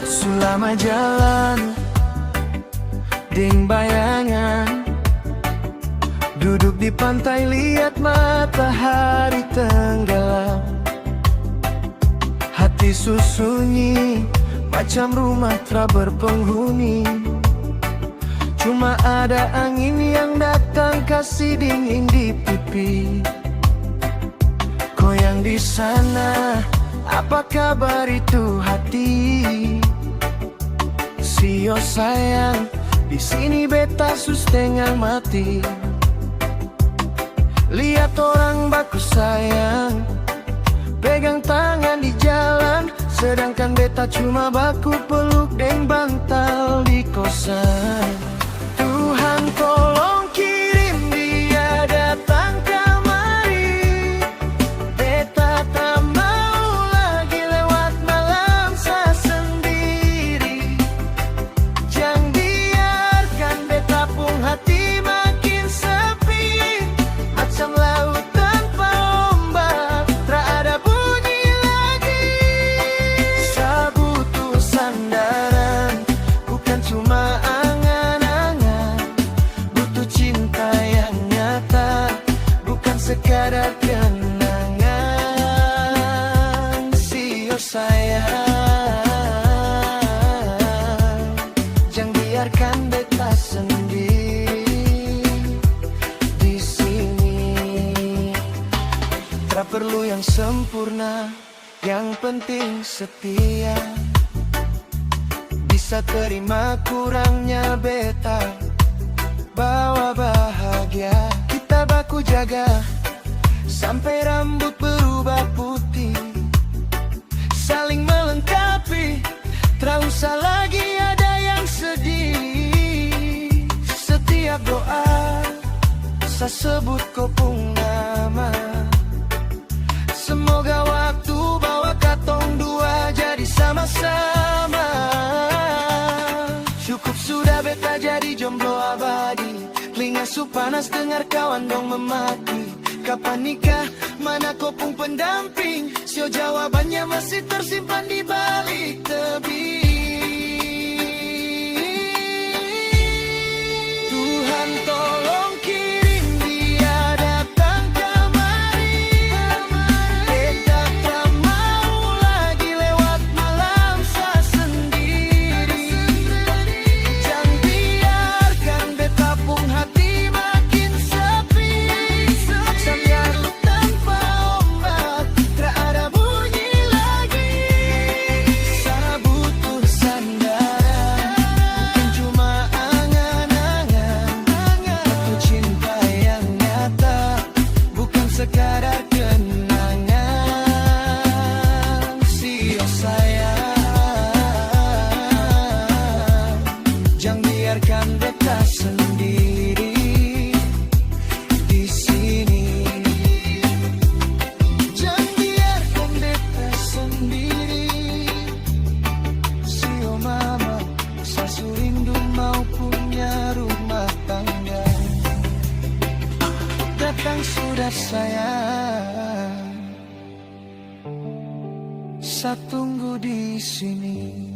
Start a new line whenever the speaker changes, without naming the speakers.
Selama jalan ding bayangan, duduk di pantai lihat matahari tenggelam. Hati sunyi macam rumah tak berpenghuni, cuma ada angin yang datang kasih dingin di pipi. Goyang di sana, apa kabar itu hati? Sio sayang, di sini beta setengah mati. Lihat orang baku sayang, pegang tangan di jalan, sedangkan beta cuma baku peluk deng bantal di kosan. Tuhan tolong kirim dia datang kemari, beta tak mau lagi lewat malam saya sendiri. Jangan biarkan beta pun hati makin sepi, macam laut tanpa ombak, tak ada bunyi lagi. Saya butuh sandaran, bukan cuma angan-angan. Butuh cinta yang nyata, bukan sekadar kenangan. Sio sayang, jangan biarkan beta sendiri di sini. Tak perlu yang sempurna, yang penting setia. Bisa terima kurangnya beta, bawa bahagia. Kita baku jaga sampai rambut berubah putih, saling melengkapi, tak usah lagi ada yang sedih. Setiap doa saya sebut kau pun nama, semoga waktu bawa katong dua jadi sama-sama. Cukup sudah beta jadi jomblo abadi, telinga su panas dengar kawan dong memaki. Kapan nikah, mana kau pun pendamping? Sio jawabannya masih tersimpan di balik tebing. Tuhan tolong kirim dia datang kemari, beta tak mau lagi lewat malam saya sendiri. Jangan biarkan beta pun hati makin sepi, macam laut tanpa ombak, tak ada bunyi lagi. Saya butuh sandaran, bukan cuma angan-angan. Butuh cinta yang nyata, bukan sekadar kenangan. Sio sayang, jangan biarkan beta sendiri di sini. Jangan biarkan beta sendiri. Sio mama, saya su rindu mau punya rumah tangga. Datang sudah sayang, saya tunggu di sini.